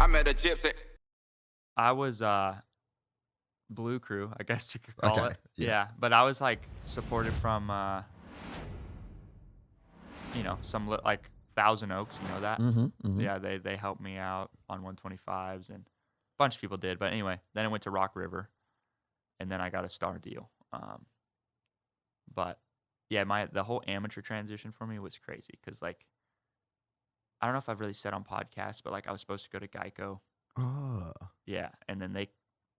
I met a gypsy. I was Blue Crew, I guess you could call Okay, it. yeah. Yeah, but I was like supported from some like Thousand Oaks, you know that? Mm-hmm. Yeah, they helped me out on 125s and a bunch of people did. But anyway, then I went to Rock River and then I got a star deal. But yeah, the whole amateur transition for me was crazy because like I don't know if I've really said on podcasts, but like I was supposed to go to Geico. Oh. Yeah, and then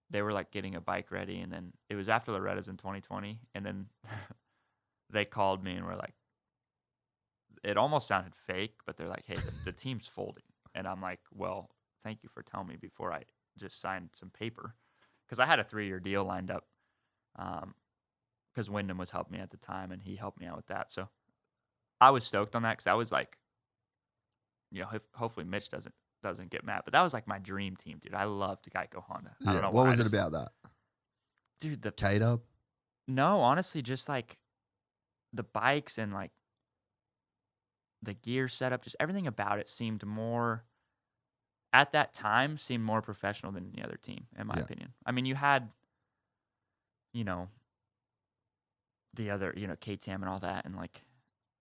they were like getting a bike ready, and then it was after Loretta's in 2020, and then they called me and were like, it almost sounded fake, but they're like, hey, the team's folding, and I'm like, well, thank you for telling me before I just signed some paper, because I had a 3-year deal lined up, because Wyndham was helping me at the time, and he helped me out with that, so I was stoked on that because I was like, hopefully Mitch doesn't get mad, but that was like my dream team, dude. I loved Geico Honda. I don't know What why, was it about that? dude. K-Dub? No, honestly, just like the bikes and like the gear setup, just everything about it seemed more, at that time, seemed more professional than any other team, in my opinion. I mean, you had, the other, KTM and all that, and like,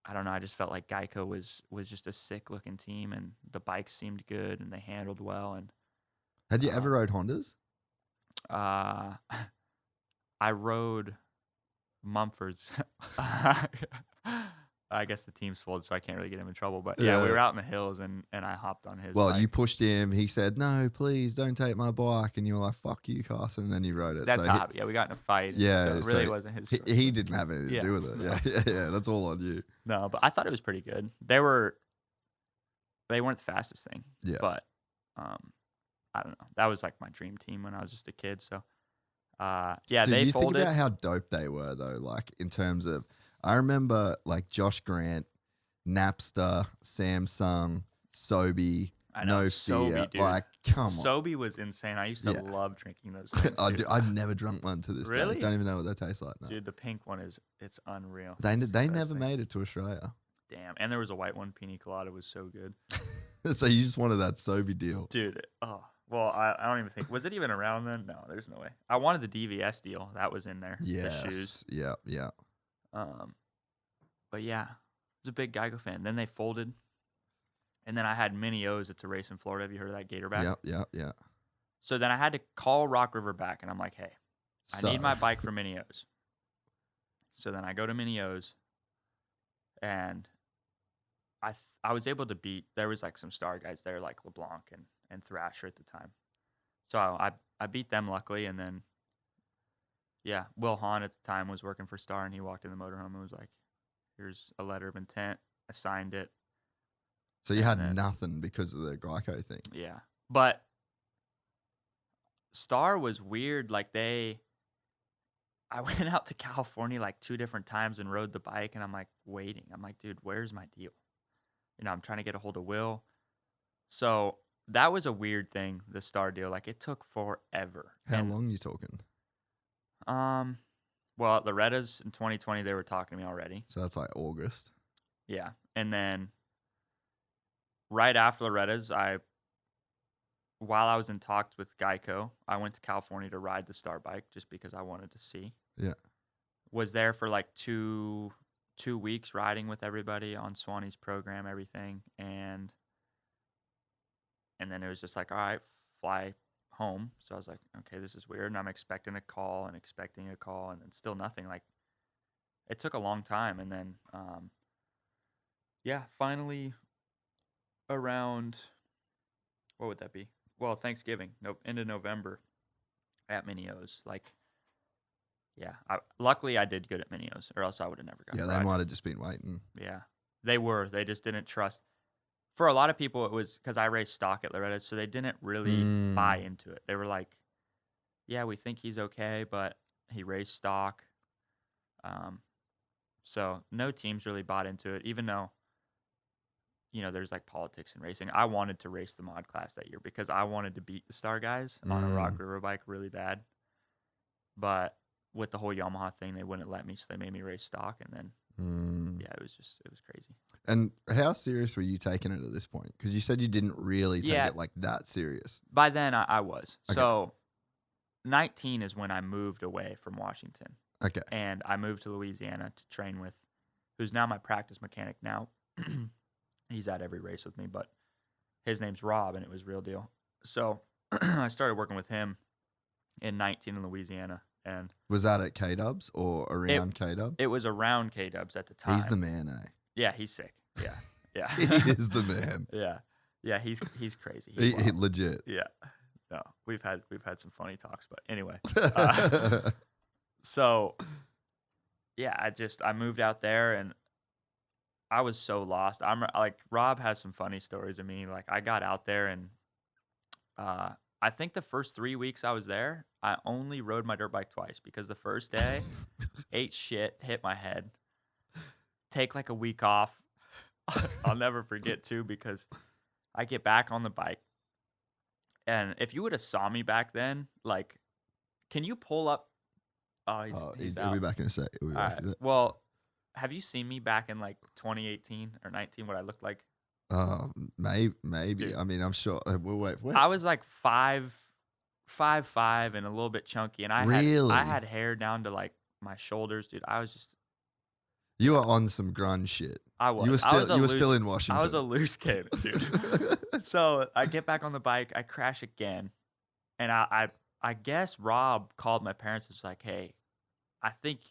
I don't know, I just felt like Geico was just a sick looking team, and the bikes seemed good, and they handled well, and Had you ever rode Hondas? I rode Mumfords. I guess the team's folded, so I can't really get him in trouble. But yeah, we were out in the hills, and I hopped on his bike. You pushed him. He said, "No, please don't take my bike," and you were like, "Fuck you, Carson." And then you rode it. That's yeah, we got in a fight. Yeah, so it really wasn't his. He didn't have anything to do with it. No. Yeah. That's all on you. No, but I thought it was pretty good. They weren't the fastest thing. Yeah. But I don't know. That was like my dream team when I was just a kid. So yeah, Dude, they you folded. think about how dope they were though. Like in terms of, I remember like Josh Grant, Napster, Samsung, Sobe. I know, No Sobe, Fear. dude. Like, come on. Sobe was insane. I used to love drinking those things. I've never drunk one to this Really? day. Don't even know what they taste like. No. Dude, the pink one it's unreal. They It's the best never thing. made it to Australia. Damn, and there was a white one. Pina Colada was so good. So you just wanted that Sobe deal. Dude, well, I don't even think, was it even around then? No, there's no way. I wanted the DVS deal. That was in there. Yes. The shoes. Yeah. But yeah, I was a big Geico fan. Then they folded. And then I had Mini O's at a race in Florida. Have you heard of that Gatorback? Yeah. So then I had to call Rock River back, and I'm like, hey, I need my bike for Mini O's. So then I go to Mini O's, and I was able to beat, there was like some star guys there like LeBlanc and Thrasher at the time. So I beat them luckily, and then, yeah, Will Hahn at the time was working for Star, and he walked in the motorhome and was like, here's a letter of intent. I signed it. So you had nothing because of the Geico thing. Yeah. But Star was weird. Like I went out to California like 2 different times and rode the bike, and I'm like waiting. I'm like, dude, where's my deal? I'm trying to get a hold of Will. So that was a weird thing, the Star deal. Like it took forever. How long you talking? Well, at Loretta's in 2020, they were talking to me already. So that's like August. Yeah. And then right after Loretta's, while I was in talks with Geico, I went to California to ride the Star bike just because I wanted to see. Yeah. Was there for like two weeks riding with everybody on Swanee's program, everything. And then it was just like, all right, fly home. So I was like, okay, this is weird. And I'm expecting a call and then still nothing. Like it took a long time. And then, yeah, finally around, what would that be? Well, Thanksgiving, end of November at Mini O's. Like, yeah, luckily I did good at Mini O's, or else I would have never gotten. Yeah, they might have just been waiting. Yeah, they were. They just didn't trust. For a lot of people, it was because I raced stock at Loretta, so they didn't really buy into it. They were like, yeah, we think he's okay, but he raced stock. So no teams really bought into it, even though, there's like politics in racing. I wanted to race the mod class that year because I wanted to beat the Star guys on a Rock River bike really bad. But with the whole Yamaha thing, they wouldn't let me, so they made me race stock, and then Yeah, it was crazy. And how serious were you taking it at this point? Because you said you didn't really take Yeah. it like that serious. By then, I was. Okay. So 19 is when I moved away from Washington. Okay. And I moved to Louisiana to train with, who's now my practice mechanic now. He's at every race with me, but his name's Rob, and it was real deal. So I started working with him in 19 in Louisiana. And Was that at K-Dubs or around K-Dub? it was around K-Dubs at the time. He's the man, eh? Yeah, he's sick. Yeah. Yeah. He is the man. Yeah. Yeah, he's crazy. He wild. legit. Yeah. No, we've had some funny talks, but anyway. So yeah, I moved out there and I was so lost. I'm like, Rob has some funny stories of me. Like, I got out there and I think the first 3 weeks I was there, I only rode my dirt bike twice because the first day ate shit, hit my head, take like a week off. I'll never forget too, because I get back on the bike. And if you would have saw me back then, like, can you pull up? Oh, he's he'll out. be back in a sec. He'll be All back right. in a sec. Well, have you seen me back in like 2018 or 19? What I looked like? Maybe. Dude. I mean, I'm sure. We'll wait. I was like 5'5" and a little bit chunky, and I Really? had hair down to like my shoulders, dude. I was just You were on some grunge shit. I was. You were I was still. a You were loose- still in Washington. I was a loose cannon, dude. So I get back on the bike, I crash again, and I guess Rob called my parents and was like, "Hey, I think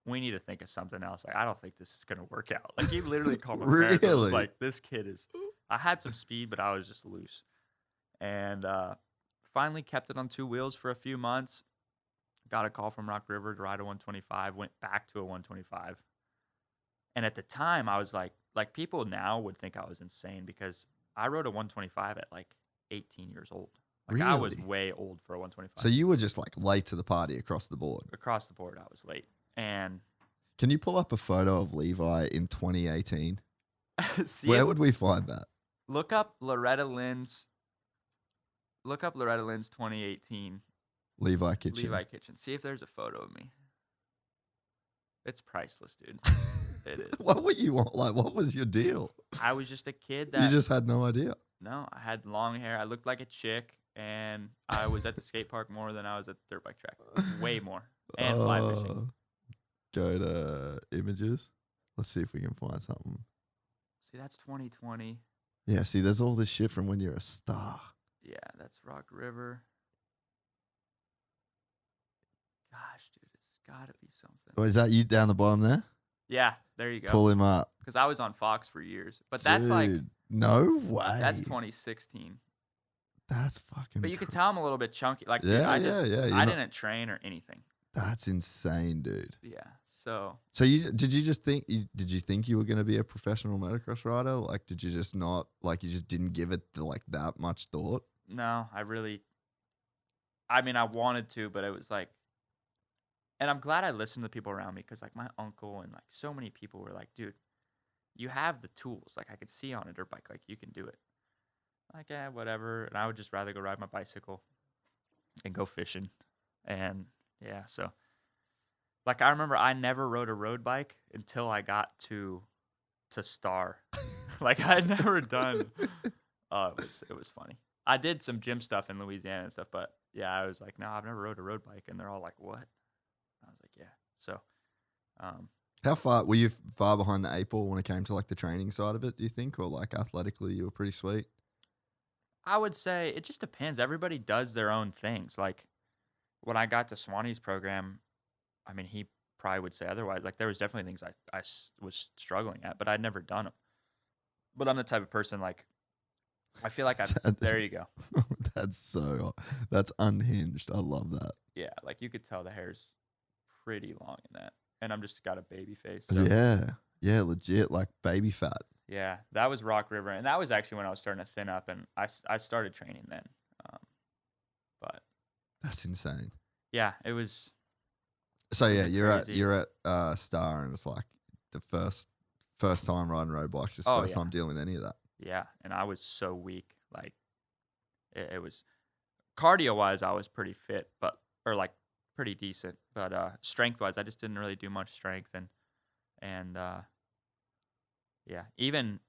we need to think of something else. Like, I don't think this is gonna work out." Like, he literally called my parents and was Really? like, "This kid is." I had some speed, but I was just loose, and finally kept it on two wheels for a few months. Got a call from Rock River to ride a 125. Went back to a 125. And at the time, I was like people now would think I was insane because I rode a 125 at like 18 years old. Like, I was Really? way old for a 125. So you were just like late to the party across the board. Across the board, I was late. And Can you pull up a photo of Levi in 2018? see, Where would we find that? look up Loretta Lynn's 2018 Levi Kitchen. Levi Kitchen. See if there's a photo of me. It's priceless, dude. It is. What were you on? Like, what was your deal? I was just a kid You that just had no idea. no, I had long hair. I looked like a chick, and I was at the skate park more than I was at the dirt bike track. Way more. And fly fishing. Go to images. Let's see if we can find something. See, that's 2020. Yeah, see, there's all this shit from when you're a star. Yeah, that's Rock River. Gosh, dude, it's got to be something. Oh, is that you down the bottom there? Yeah, there you go. Pull him up. Because I was on Fox for years. But that's like, Dude, no way. that's 2016. That's fucking. But you could tell I'm a little bit chunky. Like, dude, Yeah, I yeah. You're I not- didn't train or anything. That's insane, dude. Yeah. So, So did you think you were going to be a professional motocross rider? Like, did you just not, like, you just didn't give it like that much thought? no, I mean, I wanted to, but it was like, and I'm glad I listened to the people around me because, like, my uncle and, like, so many people were like, dude, you have the tools. Like, I could see on a dirt bike, like, you can do it. Like, yeah, whatever. And I would just rather go ride my bicycle and go fishing. And, yeah, so, like, I remember I never rode a road bike until I got to Star. Like, I had never done, it was funny. I did some gym stuff in Louisiana and stuff, but, yeah, I was like, no, I've never rode a road bike. And they're all like, what? I was like, yeah. So, How far were you far behind the eight ball when it came to like the training side of it, do you think? Or like athletically, you were pretty sweet? I would say it just depends. Everybody does their own things. Like, when I got to Swanee's program, I mean, he probably would say otherwise. Like, there was definitely things I was struggling at, but I'd never done them. But I'm the type of person, like, I feel like there you go. That's unhinged. I love that. Yeah, like, you could tell the hair's pretty long in that. And I'm just got a baby face. So. Yeah, legit, like baby fat. Yeah, that was Rock River. And that was actually when I was starting to thin up, and I started training then. But That's insane. yeah, it was. So yeah, Crazy. you're at Star, and it's like the first time riding road bikes, just Oh, first yeah. time dealing with any of that. Yeah, and I was so weak. Like, it was cardio wise, I was pretty fit, or like pretty decent. But strength wise, I just didn't really do much strength. And And yeah, even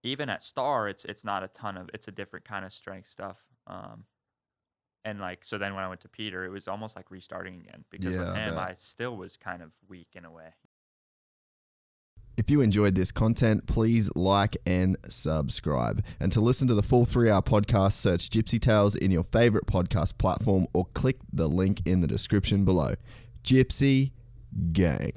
at Star, it's not a ton of, it's a different kind of strength stuff. And like, so then when I went to Peter, it was almost like restarting again, because with him, I still was kind of weak in a way. If you enjoyed this content, please like and subscribe. And to listen to the full 3-hour podcast, search Gypsy Tales in your favorite podcast platform or click the link in the description below. Gypsy Gang.